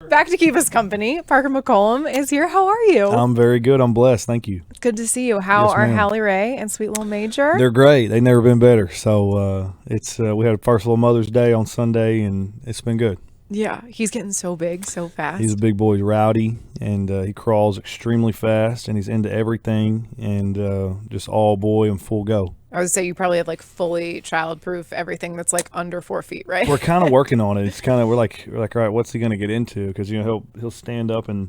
Back to keep us company, Parker McCollum is here. How are you? I'm very good. I'm blessed. Thank you. Good to see you. How Yes, are ma'am. Hallie Ray and Sweet Little Major? They're great. They've never been better. So we had a first little Mother's Day on Sunday, and it's been good. Yeah, he's getting so big so fast. He's a big boy. He's rowdy, and he crawls extremely fast, and he's into everything, and just all boy and full go. I would say you probably have like fully child-proof everything that's like under 4 feet, right? We're kind of working on it. It's kind of we're like all right, what's he going to get into? Because he'll stand up and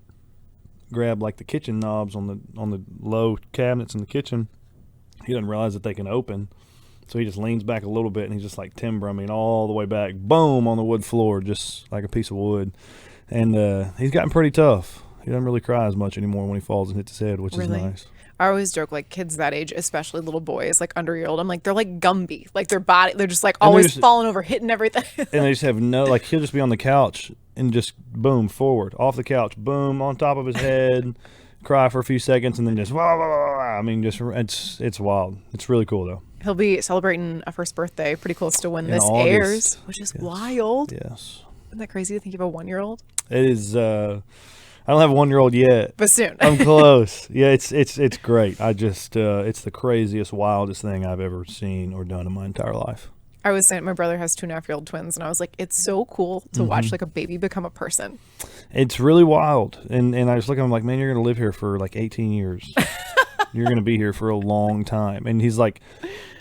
grab like the kitchen knobs on the low cabinets in the kitchen. He doesn't realize that they can open, so he just leans back a little bit and he's just like timber. I mean, all the way back, boom, on the wood floor, just like a piece of wood. And he's gotten pretty tough. He doesn't really cry as much anymore when he falls and hits his head, which Really? is nice. I always joke like kids that age, especially little boys, like under your old. I'm like, they're like Gumby. Like their body, they're just like always falling over, hitting everything. And they just have like he'll just be on the couch and just boom, forward, off the couch, boom, on top of his head, cry for a few seconds, and then just wah, wah, wah, wah. I mean, just it's wild. It's really cool though. He'll be celebrating a first birthday pretty close to when In this August. airs, which is wild. Yes. Isn't that crazy to think you have a 1-year-old? It is. I don't have a 1-year-old yet, But soon. I'm close. Yeah, it's great. I just it's the craziest, wildest thing I've ever seen or done in my entire life. I was saying my brother has 2.5-year-old twins, and I was like, it's so cool to watch like a baby become a person. It's really wild. And I was looking, I'm like, man, you're gonna live here for like 18 years. You're gonna be here for a long time. And he's like,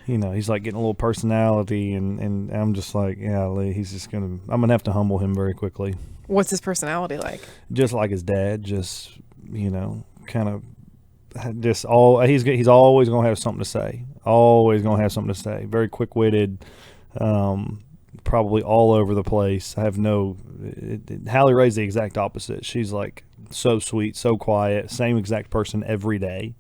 he's like getting a little personality, and I'm just like, yeah, I'm gonna have to humble him very quickly. What's his personality like? Just like his dad, just kind of just he's always gonna have something to say. Always gonna have something to say. Very quick-witted, probably all over the place. I have Hallie Ray's the exact opposite. She's like so sweet, so quiet, same exact person every day.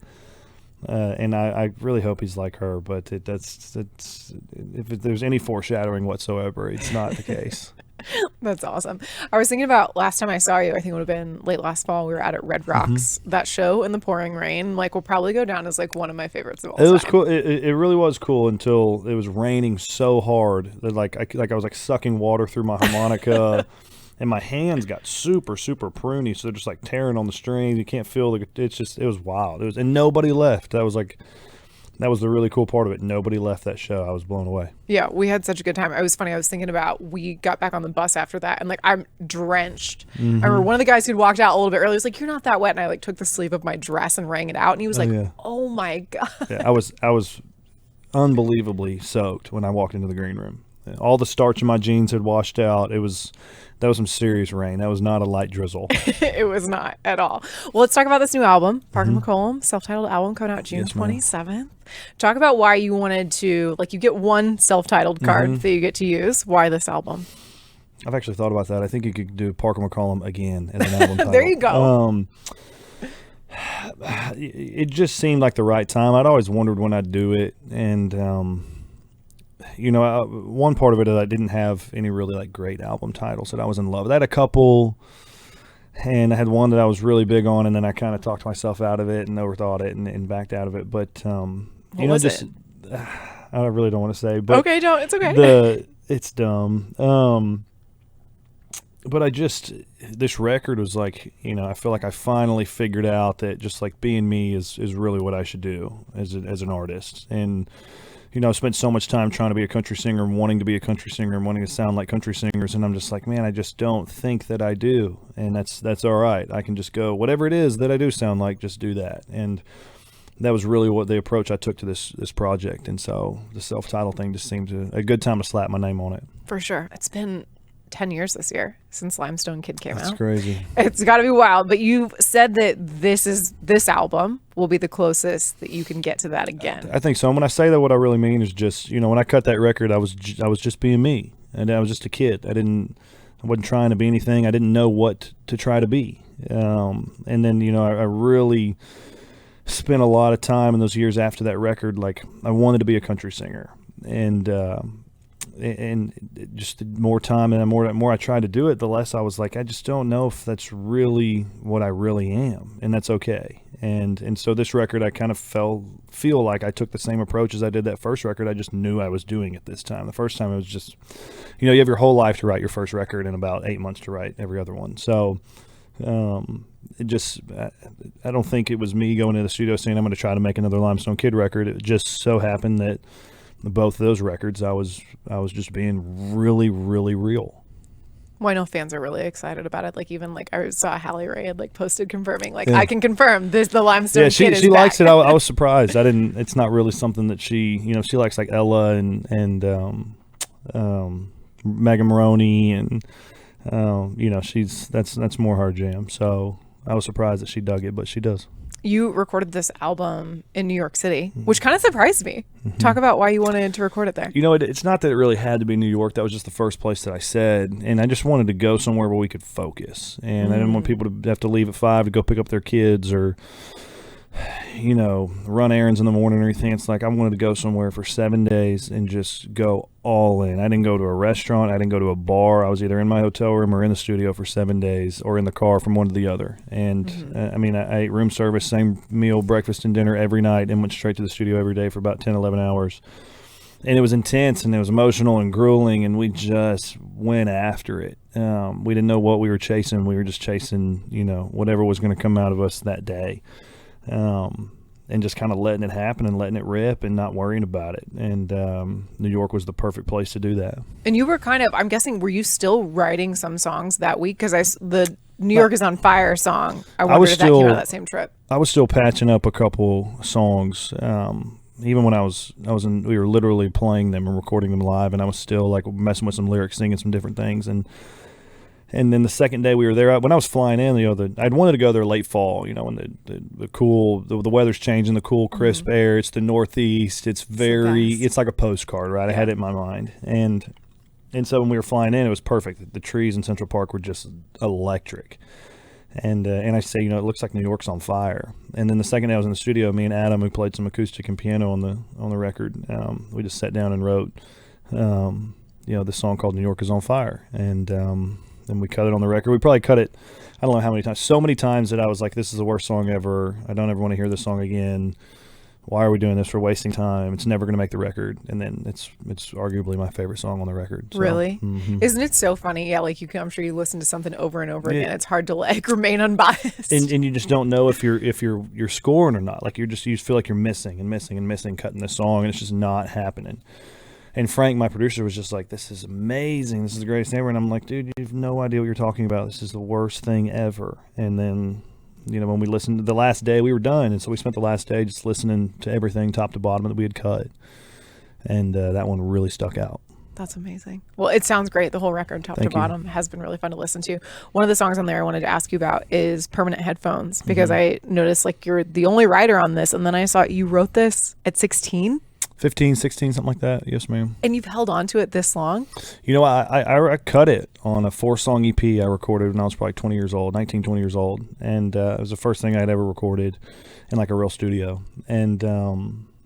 And I really hope he's like her, but if there's any foreshadowing whatsoever, it's not the case. That's awesome. I was thinking about last time I saw you, I think it would have been late last fall. We were out at Red Rocks, that show in the pouring rain, like will probably go down as like one of my favorites of all time. It was cool. It really was cool until it was raining so hard that I was like sucking water through my harmonica. And my hands got super, super pruny, so they're just like tearing on the strings. You can't feel it was wild. And nobody left. That was the really cool part of it. Nobody left that show. I was blown away. Yeah, we had such a good time. It was funny. I was thinking about, we got back on the bus after that, and like I'm drenched. I remember one of the guys who'd walked out a little bit early was like, "You're not that wet," and I like took the sleeve of my dress and wrang it out, and he was like, yeah. "Oh my god." Yeah, I was unbelievably soaked when I walked into the green room. All the starch in my jeans had washed out. That was some serious rain. That was not a light drizzle. It was not at all. Well, let's talk about this new album, Parker McCollum, self-titled album coming out June 27th. Talk about why you wanted to, like, you get one self-titled card that you get to use. Why this album? I've actually thought about that. I think you could do Parker McCollum again as an album title. There you go. It just seemed like the right time. I'd always wondered when I'd do it, and one part of it is I didn't have any really like great album titles that I was in love with. I had a couple, and I had one that I was really big on, and then I kind of talked myself out of it and overthought it and backed out of it. But what was it? I really don't want to say. But okay, don't. It's okay. It's dumb. But this record was like, I feel like I finally figured out that just like being me is really what I should do as an artist. And I spent so much time trying to be a country singer and wanting to be a country singer and wanting to sound like country singers, and I'm just like, man, I just don't think that I do, and that's all right. I can just go, whatever it is that I do sound like, just do that. And that was really what the approach I took to this project, and so the self-titled thing just seemed a good time to slap my name on it. For sure. It's been 10 years this year since Limestone Kid came out. That's crazy. It's got to be wild. But you've said that this album will be the closest that you can get to that again. I think so. And when I say that, what I really mean is just, when I cut that record, I was just being me, and I was just a kid. I wasn't trying to be anything. I didn't know what to try to be. And then, I really spent a lot of time in those years after that record. Like, I wanted to be a country singer, and just the more time and the more I tried to do it, the less I was like, I just don't know if that's really what I really am, and that's okay. And so this record, I kind of feel like I took the same approach as I did that first record. I just knew I was doing it this time. The first time it was just, you have your whole life to write your first record and about 8 months to write every other one. So it just, I don't think it was me going to the studio saying I'm going to try to make another Limestone Kid record. It just so happened that both of those records, I was just being really, really real. Well, I know fans are really excited about it. Like even like I saw Hallie Ray had like posted confirming, like I can confirm this the Limestone Kid is she back. likes it. I was surprised. It's not really something that she likes like Ella and Megan Maroney and that's more her jam. So I was surprised that she dug it, but she does. You recorded this album in New York City, which kind of surprised me. Talk about why you wanted to record it there. It's not that it really had to be New York. That was just the first place that I said. And I just wanted to go somewhere where we could focus. And I didn't want people to have to leave at 5 to go pick up their kids or, run errands in the morning or anything. It's like I wanted to go somewhere for 7 days and just go all in. I didn't go to a restaurant. I didn't go to a bar. I was either in my hotel room or in the studio for 7 days or in the car from one to the other. And I ate room service, same meal, breakfast and dinner every night, and went straight to the studio every day for about 10, 11 hours. And it was intense and it was emotional and grueling, and we just went after it. We didn't know what we were chasing. We were just chasing, whatever was going to come out of us that day. And just kind of letting it happen and letting it rip and not worrying about it. And New York was the perfect place to do that. And you were I'm guessing, were you still writing some songs that week? Because the New York is on Fire song, I wondered if that came out of that same trip. I was still patching up a couple songs. Even when we were literally playing them and recording them live, and I was still like messing with some lyrics, singing some different things. And then the second day we were there, when I was flying in, I'd wanted to go there late fall, when the cool, the weather's changing, the cool, crisp air. It's the Northeast. It's it's like a postcard, right? Yeah. I had it in my mind. And so when we were flying in, it was perfect. The trees in Central Park were just electric. And I say, it looks like New York's on fire. And then the second day I was in the studio, me and Adam, who played some acoustic and piano on the record, we just sat down and wrote, this song called New York is on Fire. And we cut it on the record. We probably cut it, I don't know how many times, so many times that I was like, this is the worst song ever. I don't ever want to hear this song again. Why are we doing this? We're wasting time. It's never going to make the record. And then it's arguably my favorite song on the record. So, really? Isn't it so funny? Yeah, like I'm sure you listen to something over and over again. It's hard to remain unbiased. And you just don't know if you're scoring or not. Like you feel like you're missing and missing and missing cutting the song, and it's just not happening. And Frank, my producer, was just like, this is amazing. This is the greatest thing ever. And I'm like, dude, you have no idea what you're talking about. This is the worst thing ever. And then, when we listened to the last day, we were done. And so we spent the last day just listening to everything top to bottom that we had cut. And that one really stuck out. That's amazing. Well, it sounds great. The whole record, top to bottom, has been really fun to listen to. One of the songs on there I wanted to ask you about is Permanent Headphones, because I noticed you're the only writer on this. And then I saw you wrote this at 16. 15, 16, something like that. Yes, ma'am. And you've held on to it this long? I cut it on a 4-song EP I recorded when I was probably 20 years old. And it was the first thing I'd ever recorded in like a real studio. And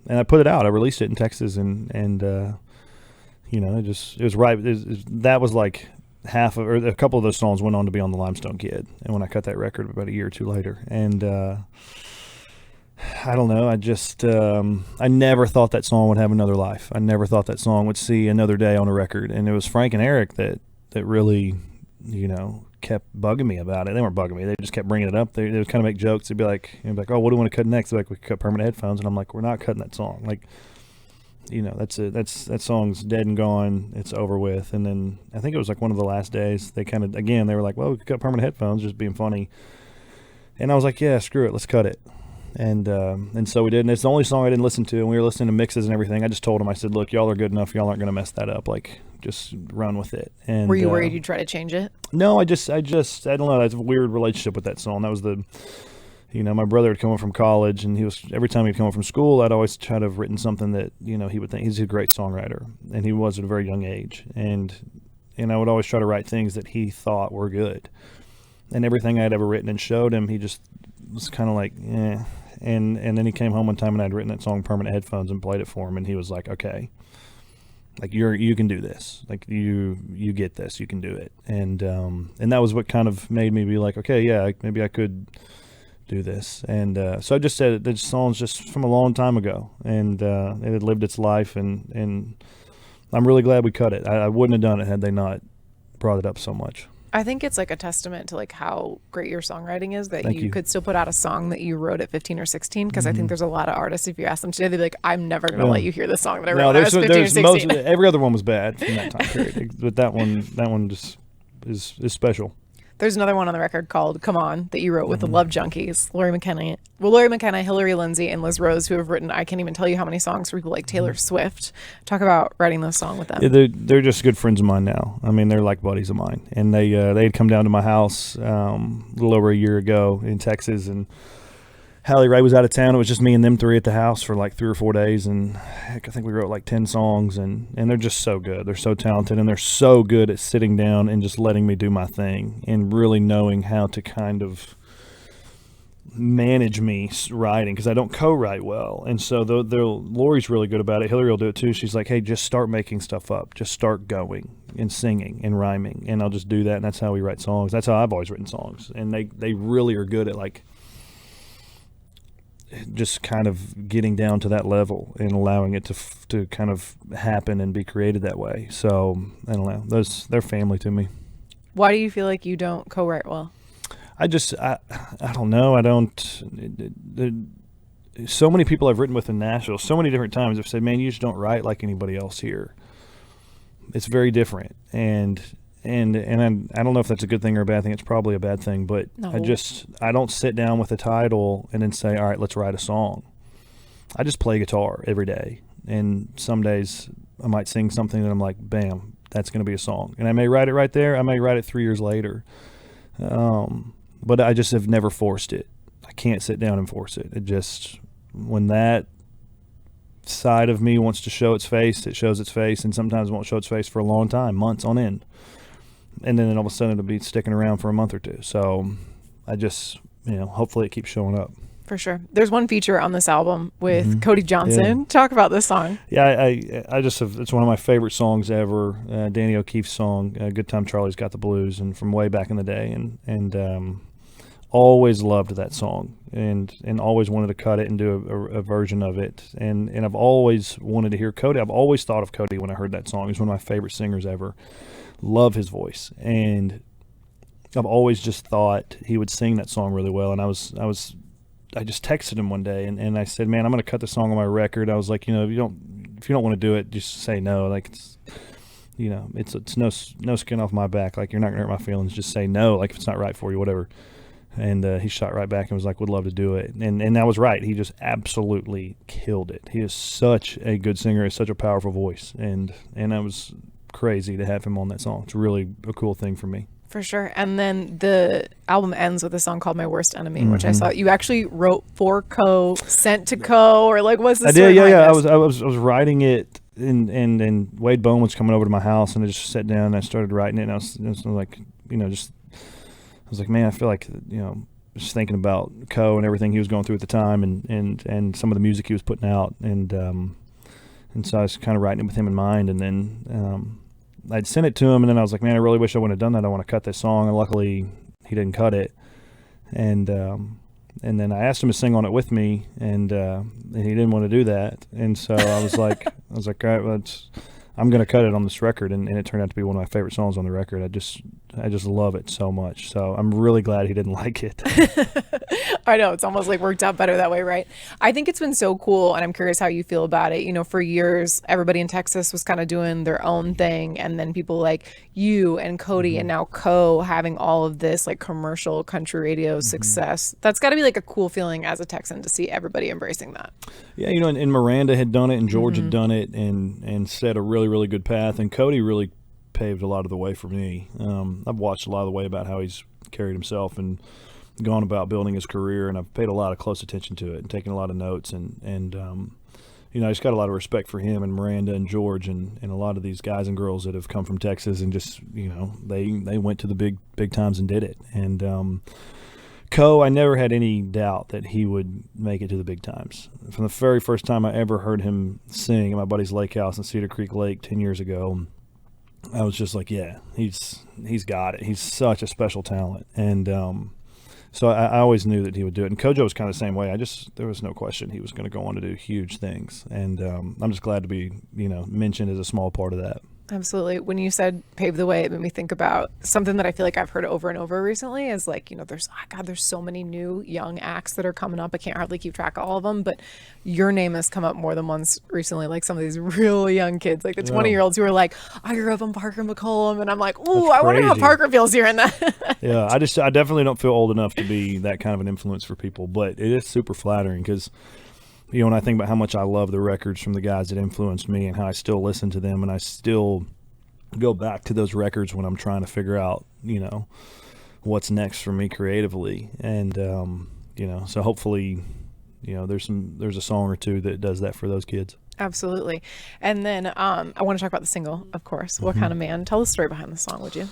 I put it out. I released it in Texas, and it was right. That was like half of, or a couple of those songs went on to be on the Limestone Kid. And when I cut that record about a year or two later, and I don't know. I just, I never thought that song would have another life. I never thought that song would see another day on a record. And it was Frank and Eric that really, kept bugging me about it. They weren't bugging me. They just kept bringing it up. They would kind of make jokes. They'd be like, oh, what do we want to cut next? They're like, we could cut Permanent Headphones. And I'm like, we're not cutting that song. Like, that song's dead and gone. It's over with. And then I think it was like one of the last days. They kind of, again, they were like, well, we could cut Permanent Headphones, just being funny. And I was like, yeah, screw it. Let's cut it. And so we did, and it's the only song I didn't listen to, and we were listening to mixes and everything. I just told them, I said, look, y'all are good enough. Y'all aren't going to mess that up. Like, just run with it. And were you worried you'd try to change it? No, I don't know. That's a weird relationship with that song. That was my brother had come home from college, and every time he'd come home from school, I'd always try to have written something that, he would think he's a great songwriter, and he was at a very young age. And I would always try to write things that he thought were good. And everything I'd ever written and showed him, he just was kind of like, eh. And then he came home one time and I'd written that song Permanent Headphones and played it for him, and he was like, okay, like you can do this, like you get this, you can do it. And that was what kind of made me be like, okay, yeah, maybe I could do this. And so I just said the song's just from a long time ago, and it had lived its life, and I'm really glad we cut it. I wouldn't have done it had they not brought it up so much. I think it's like a testament to like how great your songwriting is that Thank you. could still put out a song that you wrote at 15 or 16. Because I think there's a lot of artists, if you ask them today, they'd be like, I'm never going to let you hear the song that I wrote when I was 15 or 16. Every other one was bad from that time period. But that one just is special. There's another one on the record called Come On that you wrote with the Love Junkies, Lori McKenna, Hillary Lindsay, and Liz Rose, who have written, I can't even tell you how many songs for people like Taylor Swift. Talk about writing those songs with them. Yeah, they're just good friends of mine now. I mean, they're like buddies of mine. And they had come down to my house a little over a year ago in Texas, and Hallie Ray was out of town. It was just me and them three at the house for like 3 or 4 days, and heck, I think we wrote like 10 songs, and they're just so good. They're so talented, and they're so good at sitting down and just letting me do my thing and really knowing how to kind of manage me writing, because I don't co-write well. And so Lori's really good about it. Hillary will do it too. She's like, hey, just start making stuff up. Just start going and singing and rhyming, and I'll just do that, and that's how we write songs. That's how I've always written songs, and they really are good at like just kind of getting down to that level and allowing it to kind of happen and be created that way. So I don't know. They're family to me. Why do you feel like you don't co-write well? I don't know. I don't. So many people I've written with in Nashville, so many different times have said, man, you just don't write like anybody else here. It's very different. And I don't know if that's a good thing or a bad thing. It's probably a bad thing, but No. I don't sit down with a title and then say, all right, let's write a song. I just play guitar every day, and some days I might sing something that I'm like, bam, that's going to be a song. And I may write it right there. I may write it 3 years later. But I just have never forced it. I can't sit down and force it. It just, when that side of me wants to show its face, it shows its face, and sometimes it won't show its face for a long time, months on end. And then all of a sudden it'll be sticking around for a month or two. So I just, hopefully it keeps showing up. For sure. There's one feature on this album with Cody Johnson. Yeah. Talk about this song. Yeah, I just have, it's one of my favorite songs ever. Danny O'Keefe's song, Good Time Charlie's Got the Blues, and from way back in the day. And always loved that song, and always wanted to cut it and do a version of it. And I've always wanted to hear Cody. I've always thought of Cody when I heard that song. He's one of my favorite singers ever. Love his voice. And I've always just thought he would sing that song really well. And I just texted him one day and I said, man, I'm going to cut the song on my record. I was like, if you don't want to do it, just say no. Like, it's no skin off my back. Like, you're not going to hurt my feelings. Just say no. Like, if it's not right for you, whatever. And he shot right back and was like, would love to do it. And I was right. He just absolutely killed it. He is such a good singer. He has such a powerful voice. And I was crazy to have him on that song. It's really a cool thing for me. For sure. And then the album ends with a song called My Worst Enemy, which I saw you actually wrote for Co, sent to Co, or like, what's the story? I did, yeah. I was writing it, and Wade Bone was coming over to my house, and I just sat down and I started writing it, and I was like, I was like, man, I feel like, just thinking about Co and everything he was going through at the time, and some of the music he was putting out, and so I was kind of writing it with him in mind, and then I'd sent it to him, and then I was like, man, I really wish I wouldn't have done that. I want to cut this song, and luckily he didn't cut it, and then I asked him to sing on it with me, and he didn't want to do that, and so I was like, all right, well, I'm going to cut it on this record, and it turned out to be one of my favorite songs on the record. I just love it so much. So I'm really glad he didn't like it. I know, it's almost like worked out better that way, right? I think it's been so cool, and I'm curious how you feel about it. For years, everybody in Texas was kind of doing their own thing, and then people like you and Cody and now Co having all of this like commercial country radio success. That's got to be like a cool feeling as a Texan to see everybody embracing that. Yeah, and Miranda had done it, and George had done it, and set a really, really good path, and Cody really paved a lot of the way for me. I've watched a lot of the way about how he's carried himself and gone about building his career, and I've paid a lot of close attention to it and taken a lot of notes, and I just got a lot of respect for him and Miranda and George and a lot of these guys and girls that have come from Texas, and just they went to the big times and did it. And Co, I never had any doubt that he would make it to the big times. From the very first time I ever heard him sing at my buddy's lake house in Cedar Creek Lake 10 years ago, I was just like, yeah, he's got it. He's such a special talent. And So I always knew that he would do it. And Kojo was kind of the same way. There was no question he was going to go on to do huge things. And I'm just glad to be, mentioned as a small part of that. Absolutely. When you said pave the way, it made me think about something that I feel like I've heard over and over recently is like, there's so many new young acts that are coming up. I can't hardly keep track of all of them, but your name has come up more than once recently. Like some of these really young kids, like the 20-year-olds who are like, I grew up on Parker McCollum. And I'm like, ooh, I wonder how Parker feels hearing that. Yeah, I definitely don't feel old enough to be that kind of an influence for people, but it is super flattering because when I think about how much I love the records from the guys that influenced me and how I still listen to them and I still go back to those records when I'm trying to figure out, what's next for me creatively. And, so hopefully, there's a song or two that does that for those kids. Absolutely. And then I want to talk about the single, of course. What Kind of Man? Tell the story behind the song, would you?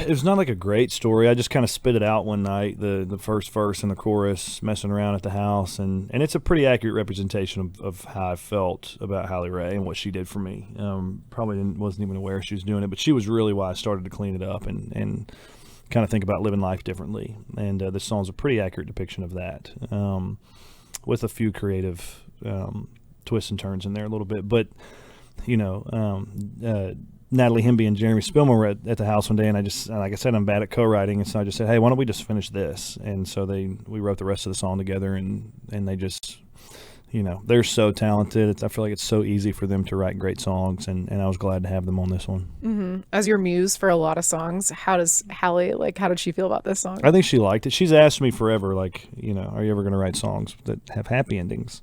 It was not like a great story. I just kind of spit it out one night, the first verse and the chorus, messing around at the house. And it's a pretty accurate representation of how I felt about Halle Ray and what she did for me. Probably wasn't even aware she was doing it, but she was really why I started to clean it up and kind of think about living life differently. And this song's a pretty accurate depiction of that, with a few creative twists and turns in there a little bit. But, Natalie Hemby and Jeremy Spillman were at the house one day, and like I said, I'm bad at co-writing, and so I just said, hey, why don't we just finish this? And so we wrote the rest of the song together, and they just, they're so talented. I feel like it's so easy for them to write great songs, and I was glad to have them on this one. Mm-hmm. As your muse for a lot of songs, how does Halle, how did she feel about this song? I think she liked it. She's asked me forever, are you ever going to write songs that have happy endings?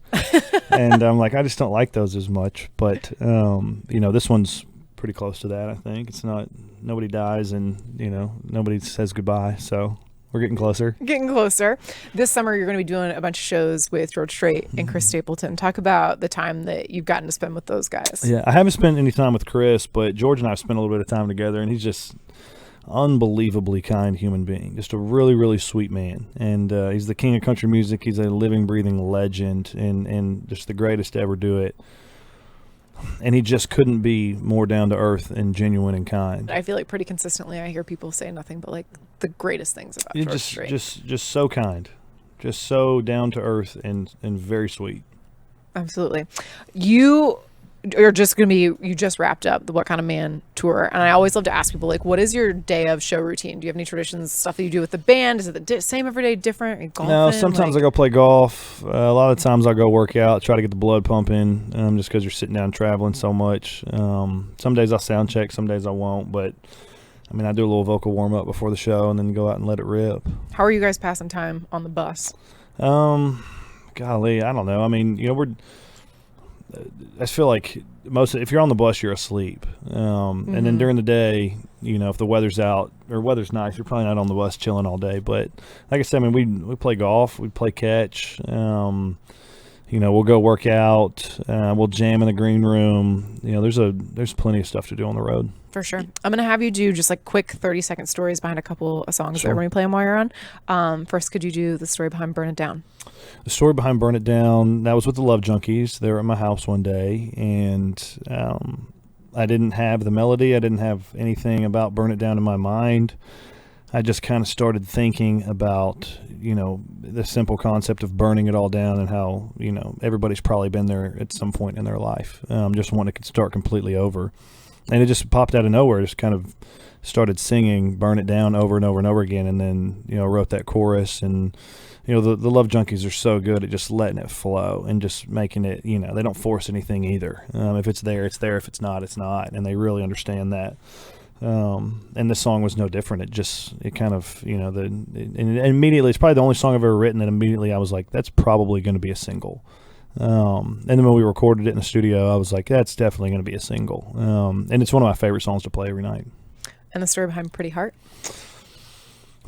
And I'm like, I just don't like those as much, but, this one's pretty close to that. I think it's not, nobody dies and nobody says goodbye, so we're getting closer this summer. You're going to be doing a bunch of shows with George Strait and Chris Stapleton. Talk about the time that you've gotten to spend with those guys. Yeah, I haven't spent any time with Chris, but George and I have spent a little bit of time together, and he's just unbelievably kind human being, just a really, really sweet man. And he's the king of country music. He's a living, breathing legend, and just the greatest to ever do it. And he just couldn't be more down to earth and genuine and kind. I feel like pretty consistently I hear people say nothing but like the greatest things about George Strait. Just so kind, just so down to earth and very sweet. Absolutely. You just wrapped up the What Kind of Man tour, and I always love to ask people, what is your day of show routine? Do you have any traditions, stuff that you do with the band? Is it the same every day, different? Are you golfing? No, sometimes I go play golf. A lot of times I'll go work out, try to get the blood pumping, just because you're sitting down traveling so much. Some days I'll sound check, some days I won't, but I do a little vocal warm-up before the show and then go out and let it rip. How are you guys passing time on the bus? Golly, I don't know. I feel like if you're on the bus, you're asleep. And then during the day, if the weather's out or weather's nice, you're probably not on the bus chilling all day. But like I said, we play golf, we play catch. We'll go work out. We'll jam in the green room. There's plenty of stuff to do on the road. For sure. I'm going to have you do just quick 30-second stories behind a couple of songs that we're going to play them while you're on. First, could you do the story behind Burn It Down? The story behind Burn It Down, that was with the Love Junkies. They were at my house one day, and I didn't have the melody. I didn't have anything about Burn It Down in my mind. I just kind of started thinking about, the simple concept of burning it all down and how, everybody's probably been there at some point in their life. Just wanting to start completely over. And it just popped out of nowhere. Just kind of started singing Burn It Down over and over and over again. And then, wrote that chorus. And, the Love Junkies are so good at just letting it flow and just making it, they don't force anything either. If it's there, it's there. If it's not, it's not. And they really understand that. And this song was no different. It kind of, and immediately, it's probably the only song I've ever written that immediately I was like, that's probably going to be a single. And then when we recorded it in the studio, I was like, that's definitely going to be a single. And it's one of my favorite songs to play every night. And the story behind Pretty Heart?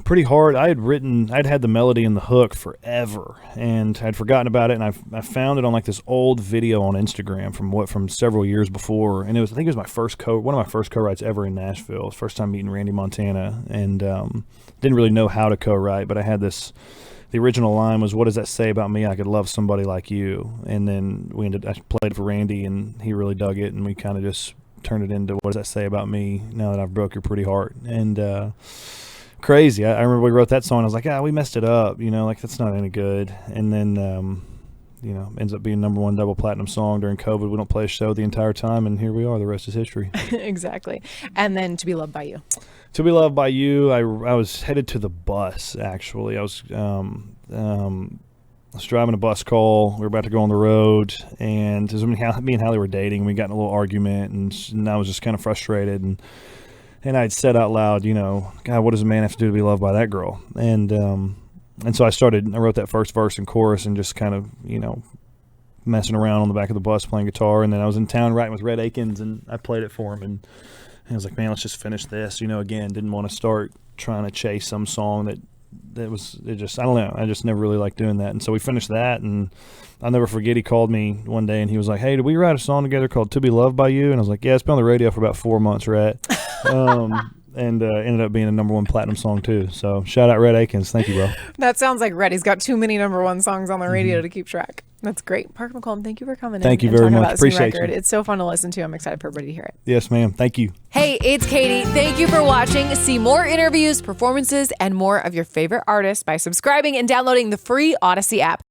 Pretty Hard, I'd had the melody and the hook forever, and I'd forgotten about it, and I found it on this old video on Instagram from several years before, and I think it was one of my first co-writes ever in Nashville. It was the first time meeting Randy Montana, and didn't really know how to co-write, but I had this. The original line was, "What does that say about me? I could love somebody like you." And then I played it for Randy, and he really dug it, and we kind of just turned it into, "What does that say about me now that I've broke your pretty heart?" And crazy. I remember we wrote that song. I was like, we messed it up. Like that's not any good. And then, ends up being #1 double platinum song during COVID. We don't play a show the entire time, and here we are. The rest is history. Exactly. And then To Be Loved by You. To Be Loved by You. I was headed to the bus. Actually, I was driving a bus call. We were about to go on the road, and it was me and Hallie were dating. We got in a little argument, and I was just kind of frustrated. And I'd said out loud, God, what does a man have to do to be loved by that girl? And so I wrote that first verse and chorus and just kind of, messing around on the back of the bus playing guitar. And then I was in town writing with Red Akins, and I played it for him. And I was like, man, let's just finish this. Again, didn't want to start trying to chase some song that I don't know. I just never really liked doing that. And so we finished that, and I'll never forget, he called me one day and he was like, hey, did we write a song together called To Be Loved by You? And I was like, yeah, it's been on the radio for about 4 months, Rhett. And ended up being a #1 platinum song too. So shout out Red Akins. Thank you, bro. That sounds like Red. He's got too many #1 songs on the radio to keep track. That's great. Parker McCollum, thank you for coming in. Thank you very much. Appreciate you. It's so fun to listen to. I'm excited for everybody to hear it. Yes, ma'am. Thank you. Hey, it's Katie. Thank you for watching. See more interviews, performances, and more of your favorite artists by subscribing and downloading the free Audacy app.